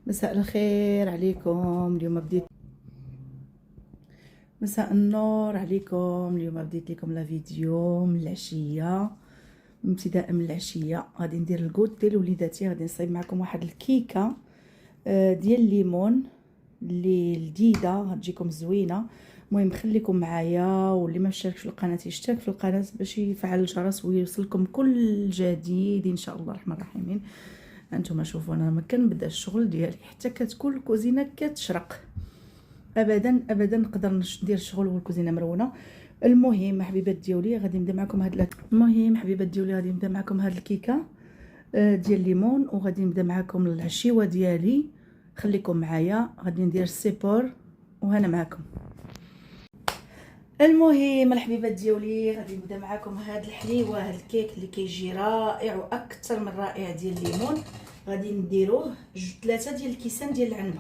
مساء الخير عليكم. اليوم بديت مساء النور عليكم. اليوم بديت لكم لا فيديو من العشيه، ابتداء من العشيه غادي ندير الكوتي لوليداتي. غادي نصايب معكم واحد الكيكه ديال الليمون اللي لذيذه، غتجيكم زوينه. المهم خليكم معايا، واللي ما اشتركش في القناه يشترك في القناه باش يفعل الجرس ويوصلكم كل جديد ان شاء الله الرحمن الرحيم. انتم شوفوا انا ما كنبدا الشغل ديالي حتى كتكون الكوزينه كتشرق، ابدا ابدا نقدر ندير الشغل والكوزينه مرونه. المهم حبيبات ديالي غادي نبدا معكم هاد الكيكه ديال الليمون، وغادي نبدا معكم العشيوه ديالي. خليكم معايا، غادي ندير السيبور وهنا معكم. المهم الحبيبات ديالي غادي نبدا معكم هاد الحليوه، هاد الكيك اللي كيجي رائع واكثر من رائع ديال الليمون. غادي نديروه 3 ديال الكيسان ديال العنبه،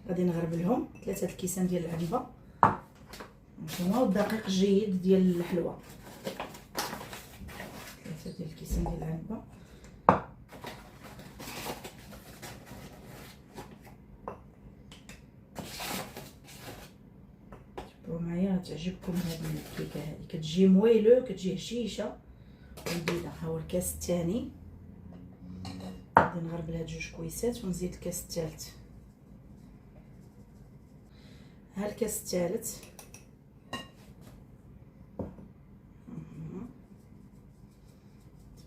غادي نغربلهم 3 الكيسان ديال العنبه هما، والدقيق جيد ديال الحلوه. 3 ديال الكيسان ديال العنبه. تبعوا معايا تعجبكم هذه الكيكه. هذه كتجي مويلو، كتجي هشيشه ولذيذه. ها هو الكاس الثاني، غادي نغربل هاد 2 كويسات ونزيد الكاس الثالث. ها الكاس الثالث.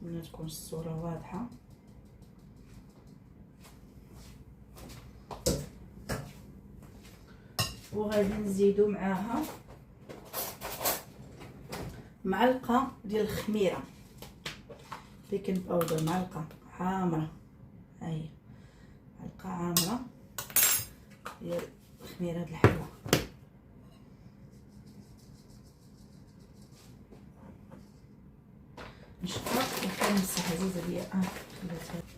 نتمنى تكون الصوره واضحه. وغادي نزيدو معاها معلقه ديال الخميره، بيكنج باودر، معلقه عامره. هاهي معلقه عامره ديال خميره الحلوه. نشطف وكنمسح عزيزه ليا.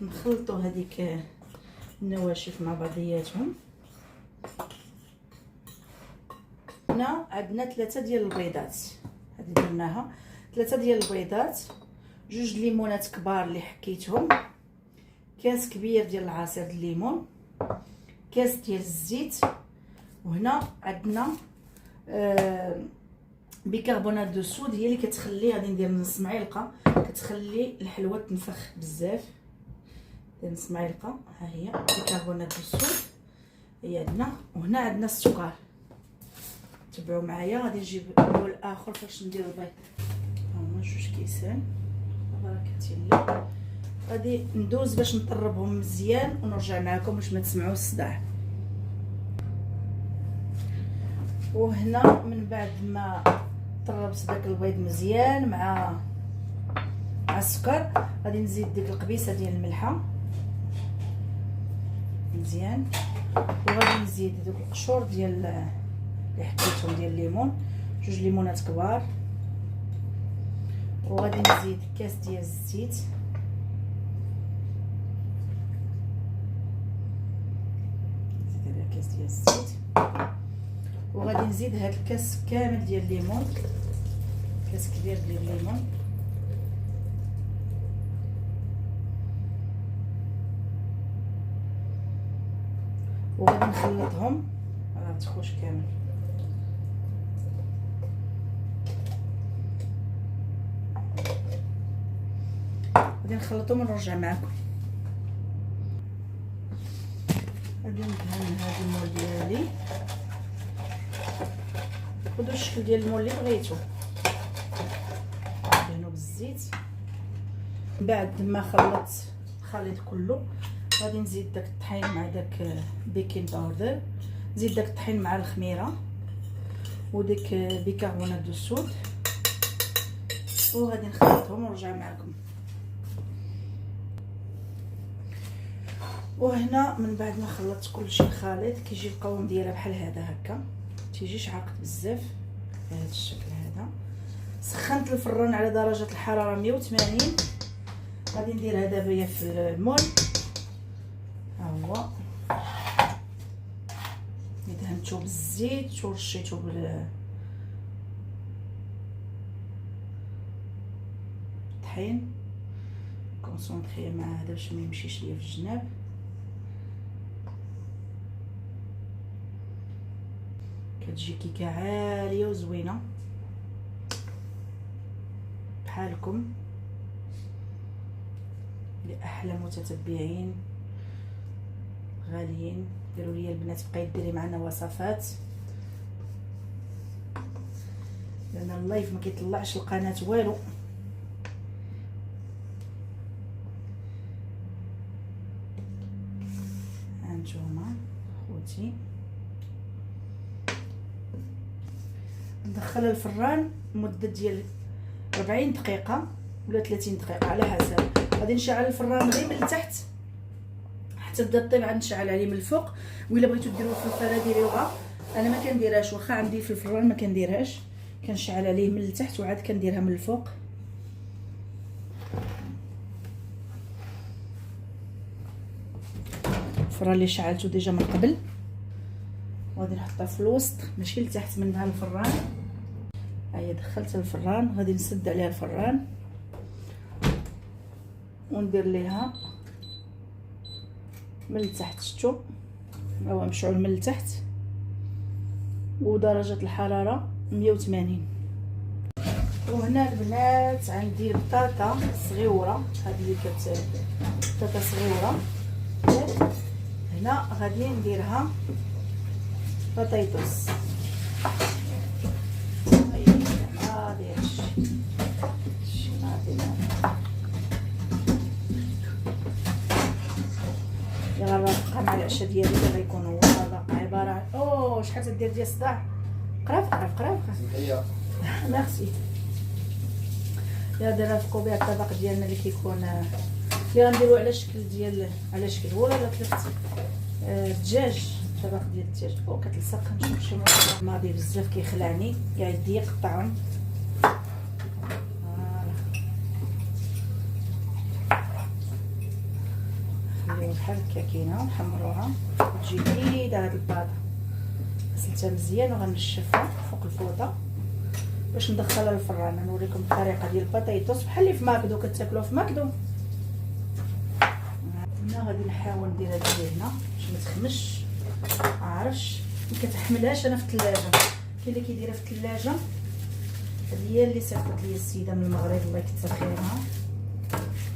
نخلطوا هذيك النواشف مع بعضياتهم. هنا عندنا 3 ديال البيضات، هذه درناها 3 ديال البيضات، 2 ليمونات كبار اللي حكيتهم، كاس كبير ديال العصير الليمون، كاس ديال الزيت. وهنا عندنا بيكربونات دو الصود، هي اللي كتخلي، غادي ندير نص معلقه، كتخلي الحلوه تنفخ بزاف. ندير نص معلقه، ها هي بيكربونات دو الصود هي عندنا. وهنا عندنا السكر. تبعوا معايا، غادي نجيب الاول اخر فاش ندير البيض. ها هما 2 كيسان بركه الله. غادي ندوز باش نطربهم مزيان ونرجع معكم باش ما تسمعوا الصداع. وهنا من بعد ما طربت داك البيض مزيان مع السكر، غادي نزيد ديك القبيصه ديال الملحه مزيان، وغادي نزيد دوك القشور ديال اللي حكيتهم ديال الليمون، 2 ليمونات كبار. وغادي نزيد كاس ديال الزيت، نزيد هذا كاس ديال الزيت. وغادي نزيد هذا الكاس كامل ديال الليمون، كاس كبير ديال الليمون. وغادي نخلطهم، راه تخوش كامل. غادي نخلطهم ونرجع معكم. غادي ندهن هذا المول ديالي، خذوا الشكل ديال المول اللي بغيتو، دهنوا بالزيت. بعد ما خلطت الخليط كله، غادي نزيد داك الطحين مع داك بيكنج باودر، نزيد داك الطحين مع الخميره وديك بيكربونات دو الصود، وغادي نخلطهم ونرجع معكم. وهنا من بعد ما خلطت كلشي الخليط كيجي القوام ديالها بحال هذا هكا، تيجيش عاقد بزاف بهذا الشكل هذا. سخنت الفران على درجه الحراره 180. غادي ندير هذا دابا في المول. ها هو دهنتو بالزيت ورشيتو بالطحين كونسونطري مع هذا باش ما يمشيش ليا في الجناب. كتجي كيكه عاليه وزوينه بحالكم. لاحلى متتبعين غاليين ديروا لي البنات، بقاي ديري معنا وصفات، لان اللايف ما كيطلعش القناه والو. هانتوما خوتي ندخلها الفران مده ديال 40 دقيقه ولا 30 دقيقه على حسب. غادي نشعل الفران غير من التحت حتى تبدا طيب، عاد نشعل عليه من الفوق. وإلا بغيتو ديروا الفلفله ديروها، انا ما كنديرهاش واخا عندي في الفران ما كنديرهاش، كنشعل عليه من التحت وعاد كنديرها من الفوق. الفران اللي شعلته ديجا من قبل وغادي نحطها في الوسط ماشي لتحت منها الفران. هيا دخلت الفران، غادي نسد عليها الفران وندير ليها من التحت. شفتوا هو مشعول من التحت ودرجه الحراره 180. وهنا البنات عندي بطاطا صغيره، هذه اللي بطاطا صغيره هنا غادي نديرها بطيطوس. غنرافقها مع العشاء ديالي اللي غيكون هو عباره عن شحال تدير ديال الصداع. قراف ميرسي. يا نرافقوا بها الطبق ديالنا اللي كيكون اللي غنديرو على شكل ديال ولا ثلاث الدجاج، طبق ديال الدجاج. كتلصق. نشوف شي ماضي بزاف كيخلعني يا يدي يقطعهم. خليوها بحال هكا كاينه ونحمروها وتجي بنينه. هاد الباطا غسلتها مزيان وغنشفها فوق الفوطه باش ندخلها للفران. نوريكم الطريقه ديال البطيطوس بحال اللي في ماكدو كتاكلوها في ماكدو. هنا غادي نحاول نديرها هنا باش ما تخمش. عارفش ما كتحملهاش انا في الثلاجه، كاين اللي كيديرها في الثلاجه. هذه هي اللي صيفطت لي السيده من المغرب، الله يكثر خيرها.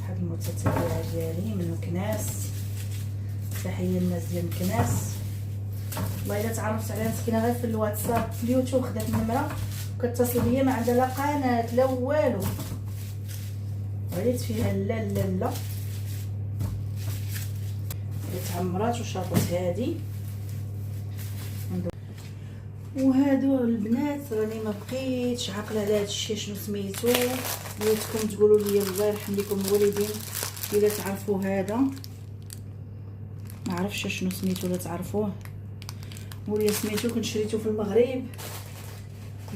هاد المتتبعه ديالي من مكناس، تحيه للناس ديال مكناس. والله الا تعرفت عليها مسكينه غير في الواتساب في اليوتيوب، خدات النمره وكتصل بيا، ما عندها لا قناه لا والو. غريت فيها لا لا لا تعمرات وشاطت هادي. وهادو البنات راني ما بقيتش عاقله على هذا الشيء شنو سميتو. بغيتكم تقولوا لي الله يرحم لكم الوالدين الا تعرفوا هذا، ما عرفتش شنو سميتو ولا تعرفوه. ولا سميتو كنت شريتو في المغرب،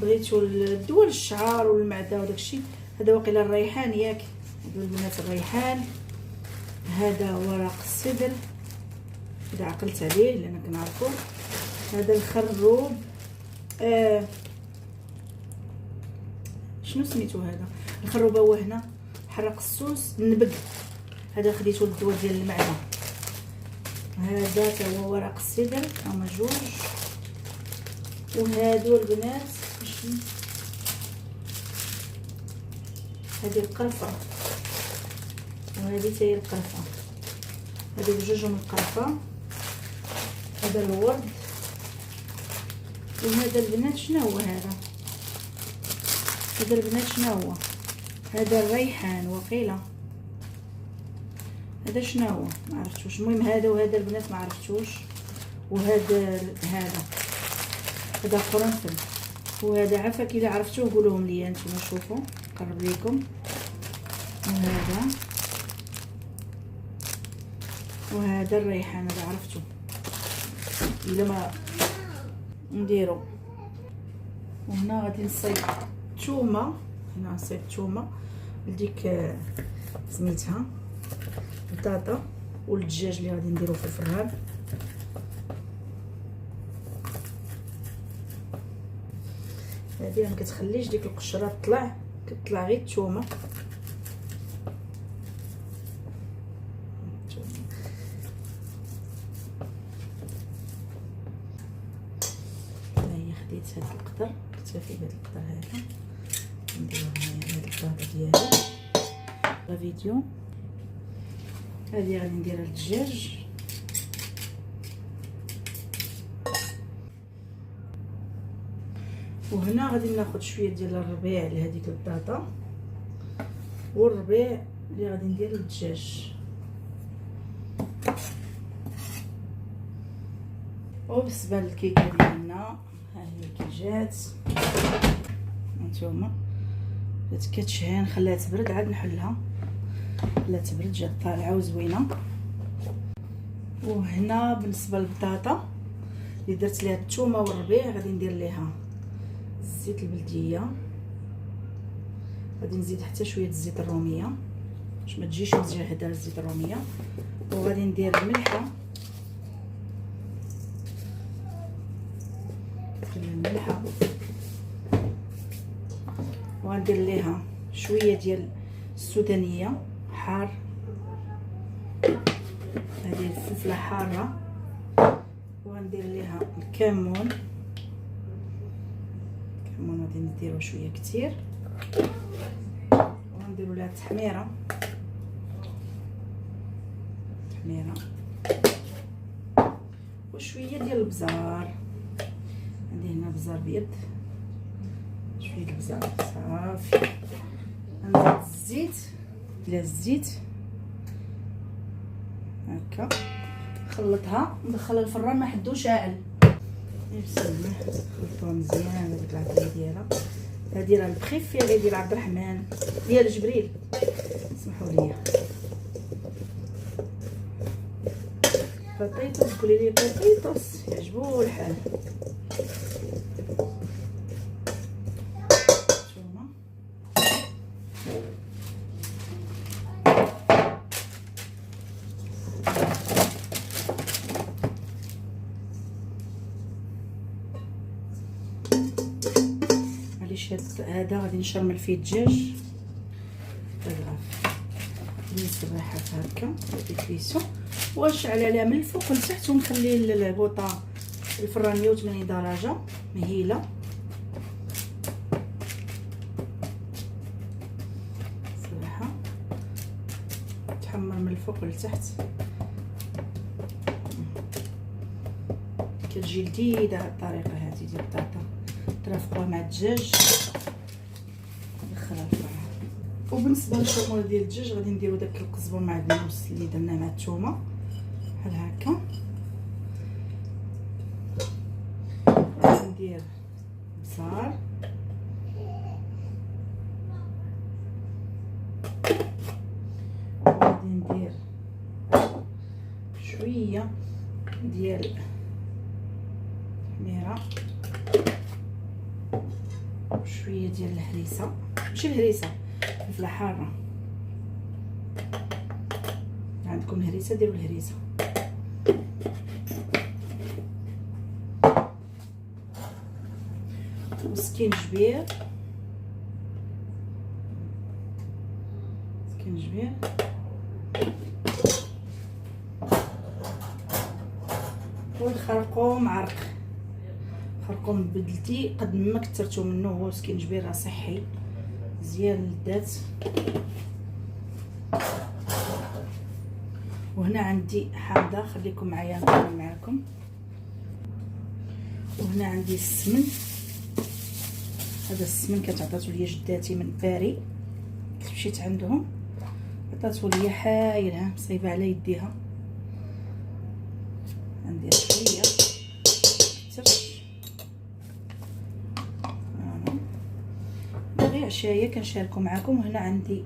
بغيتو الدول الشعر والمعده وداك الشيء. هذا واقيلا الريحان ياك هادو البنات، الريحان. هذا ورق السدر اذا عقلت عليه لان كنعرفو. هذا الخروب شنو سميتو هذا الخروب هو هنا حرق السوس النبق. هذا خديته للدواء ديال المعده. هذا تا هو ورق السدر هما جوج. وهادو البنات هذه القرفه وهذه تاهي القرفه. هذه بجوج من القرفه. هذا الورد. وهذا البنات شنو هو هذا البنات شنو هو هذا الريحان وقيله. هذا شنو هو ما عرفتوش. المهم هذا وهذا البنات ما عرفتوش. وهذا هذا قرنفل. وهذا عفاك الا عرفتوه قولوهم لي انتم. شوفوا نقرب لكم. وهذا الريحان هذا عرفتو الا ما نديرو. وهنا غادي نصيب الثومه. هنا نصيب الثومه لديك سميتها البطاطا والدجاج اللي غادي نديرو في الفران. هذه ما كتخليش ديك القشره تطلع، كتطلع غير الثومه. خديت هاد القدر، كتكفي بهاد القدر هذا، نديرو هنايا هاد البلاطه ديالي. فيديو هادي غادي نديرها للدجاج. وهنا غادي ناخذ شويه ديال الربيع لهذيك البطاطا، والربيع اللي غادي ندير للدجاج. وبالنسبه للكيكه ديالنا ها هي كي جات، هانتوما جات كتشهي، نخليها تبرد عاد نحلها. لا تبرد جات طالعه وزوينه. وهنا بالنسبه للبطاطا اللي درت ليها الثومه والربيع، غادي ندير ليها الزيت البلديه، غادي نزيد حتى شويه الزيت الروميه باش ما تجيش مزيهده الزيت الروميه. وغادي ندير الملحه، وغندير ليها شويه ديال السودانيه حار، هذه الفلفله حاره. وغندير ليها الكمون، غادي نديرو شويه كتير. وغنديرو لها التحميره، وشويه ديال البزار. عندي هنا بزار بيض، شويه البزار صافي. نزيد الزيت، بلا الزيت هكا، نخلطها ندخلها الفران ما حدو شاعل. بسم الله، خلطوها مزيان هذيك العطريه ديالها. هادي راه البخيفيري ديال عبد الرحمن ديال جبريل، سمحوا لي. بطيطوس، قولي لي بطيطوس، يعجبو الحال. معليش هذا غادي نشرمل فيه الدجاج بالغاف، نسرحها هكا بكليسو، ونشعل عليها من الفوق لتحت، ونخلي البوطه الفران 180 درجه مهيله. صراحه تحمر من الفوق لتحت، كتجي لذيذه هاد الطريقه هذه ديال البطاطا، ترافقوها مع الدجاج ندخلها الفران. وبالنسبه للشرموله ديال الدجاج غادي نديرو داك القزبر مع الدنوس اللي درناه مع الثومه بحال هكا. ندير بصار، وغادي ندير شويه ديال التحميره، وشويه ديال الهريسه، ماشي الهريسه، الفلفله حاره. عندكم الهريسه ديروا الهريسه. وسكينجبير، والخرقوم عرق. خرقوم بدلتي قد ما كثرتو منه، هو سكينجبير راه صحي مزيان للذات. وهنا عندي حامضه، خليكم معايا نكمل معاكم. وهنا عندي السمن، هذا السمن كانت عطاتو ليا جداتي من باري، كنت مشيت عندهم عطاتو ليا حايلها مصيبه على يديها. ندير شويه كثر، باغي عشايه كنشاركو معكم. وهنا عندي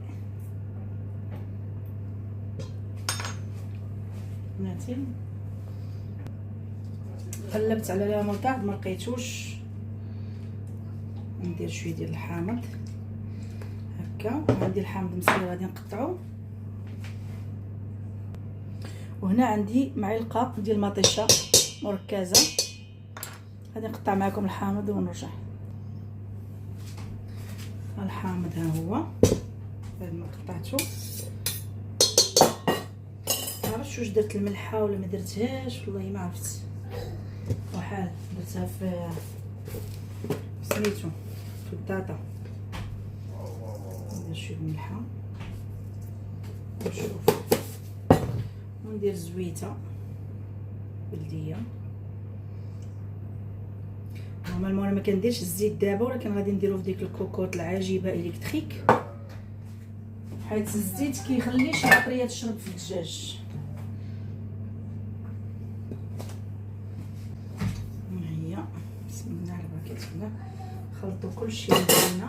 بناتي قلبت على لا موطاد ما لقيتوش، ندير شويه ديال الحامض هكا. وعندي الحامض مسكين غادي نقطعو. وهنا عندي معلقه ديال المطيشه مركزه، غادي نقطع معكم الحامض ونرجع. الحامض ها هو بعد ما قطعته، معرفتش واش درت الملحه ولا ما درتهاش، والله ما عرفت، وحال درتها في سميتو في البطاطا. ندير شويه ملحه ونشوف، وندير زويته بلديه. نورمالمون انا ما كنديرش الزيت دابا، ولكن غادي نديرو في ديك الكوكوط العجيبه الكتريك، حيت الزيت كيخلي شي عطريه تشرب في الدجاج. ها هي بسم الله على بركه الله. خلطوا كلشي مزيان.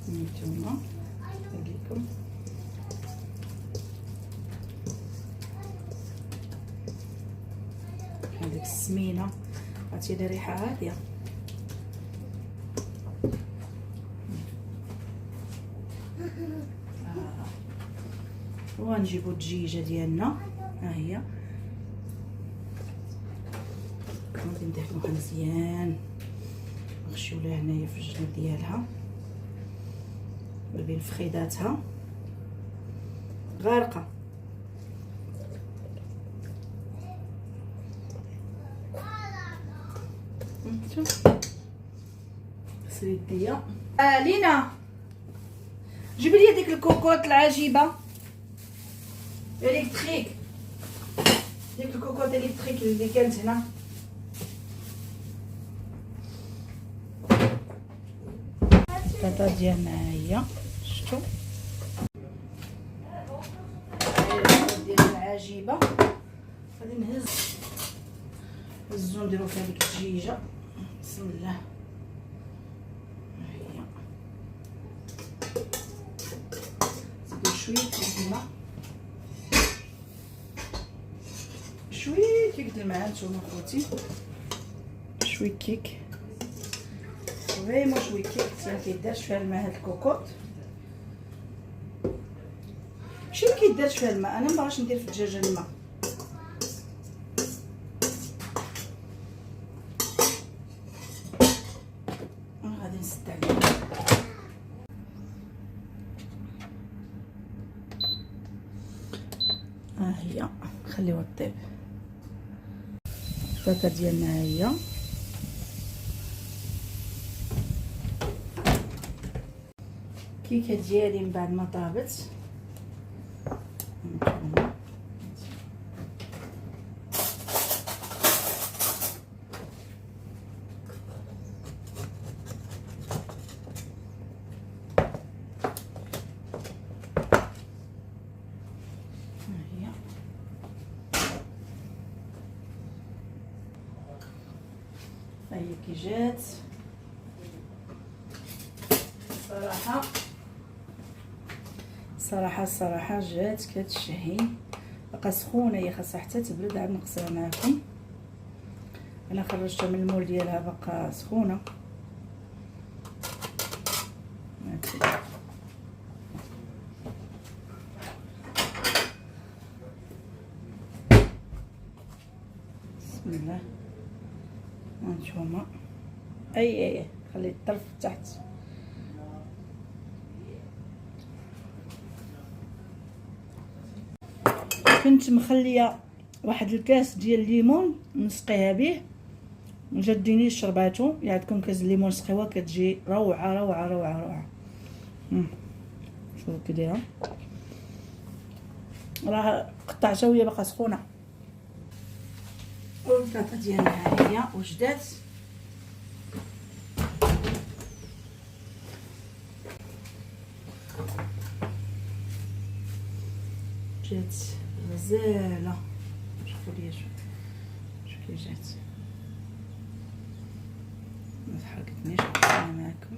نتوما نوريكم هذيك السمينه عرفتي لي ريحه هاديه. ونجيبو الدجيجه ديالنا، ها هي غادي ندهنوها مزيان، نغشيو لها هنايا في الجنب ديالها ما بين فخيداتها غارقه. غسلي يديا. لينا جيبي لي ديك الكوكوط العجيبه الكتريك، ديك الكوكوط الكتريك اللي كانت هنا. البطاطا ديالنا ها هي، شفتوا ديالنا العجيبه. غادي نهزو نديرو فيها ديك الدجيجه. بسم الله. ها هي نزيدو شويه الماء، شويه كيك الماء نتوما خوتي، شويه كيك فريمون شويه كيك، ما كيدارش فيها الماء. هاد الكوكوط ماشي ما كيدارش فيها الماء، انا مبغاش ندير في الدجاجه الماء. غادي نسد عليها. ها هي خليوها طيب. البطاطا ديالنا ها هي، الكيكه ديالي من بعد ما طابت. هي كي جات صراحه جات كتشهي. بقى سخونه، هي خاصها حتى تبرد. عاد نقصها معكم. انا خرجتها من المول ديالها بقى سخونه. بسم الله. هانتوما اي خلي الطرف تحت. كنت مخليه واحد الكاس ديال الليمون نسقيها به، مجديني شرباتو. يعطيكم كاس الليمون سقيوها كتجي روعه روعه روعه روعه. شوفوا كي دايره، راه قطعتها وهي باقا سخونه. والبطاطا ديالنا ها هي وجدات. جات غزاله. شوفوا ليا شوف كي جات، ما تحرقتنيش. انا معكم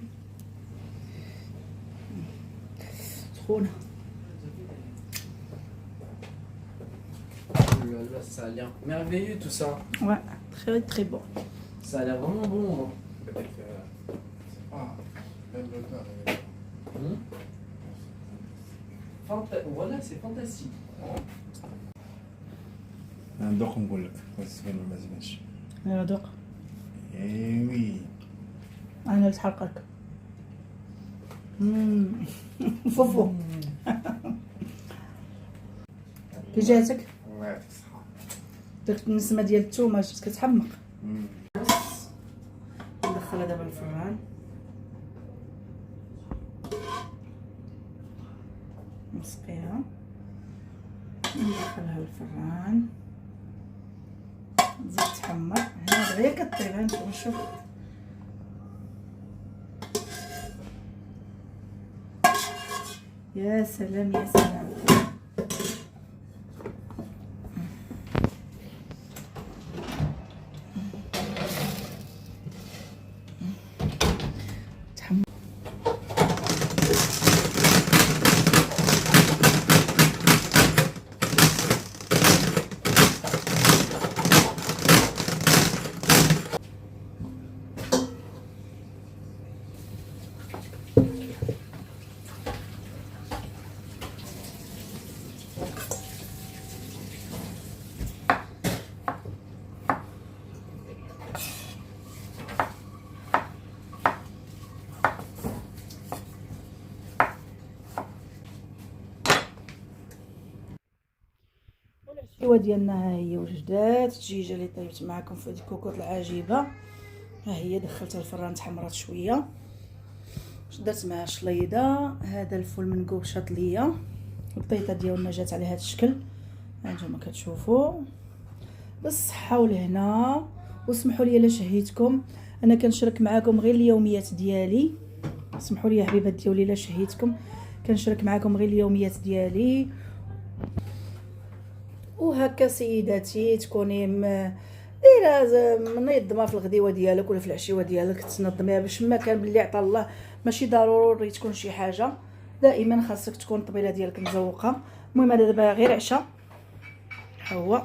سخونه. Ça a l'air merveilleux tout ça. Ouais, très très bon. Ça a l'air vraiment bon. Voilà, c'est fantastique. ندوق نقول لك واش زوين ولا ما زوينش. انا دوق. ايوي انا تحرقك. فوفو. كي جاتك؟ الله يعطيك الصحة. داك النسمه ديال الثومه كتحمق. ندخلها دابا الفران، نسقيها ندخلها الفران، تزيد تحمر. هنا غير كطيب، هانتوما شوف يا سلام يا سلام. الحشيوه ديالنا ها هي وجدات. الدجيجه اللي طيبت معكم في هذه الكوكوط العجيبه ها هي، دخلتها الفران تحمرات شويه، درت معها شليضه. هذا الفول منقوب شاط ليا، البيضه ديالنا جات على هذا الشكل هانتوما كتشوفوا. بالصحه والهنا، واسمحوا لي الا شهيتكم، انا كنشارك معكم غير اليوميات ديالي. اسمحوا لي يا حبيبات ديالي الا شهيتكم، كنشارك معكم غير اليوميات ديالي. وهكا سيداتي تكوني دايره منظمه في الغديوه ديالك ولا في العشيوه ديالك، تنظميها باش ما كان باللي عطا الله. ماشي ضروري تكون شي حاجه، دائما خاصك تكون الطبيله ديالك مزوقه. المهم هذا دابا غير عشاء هو.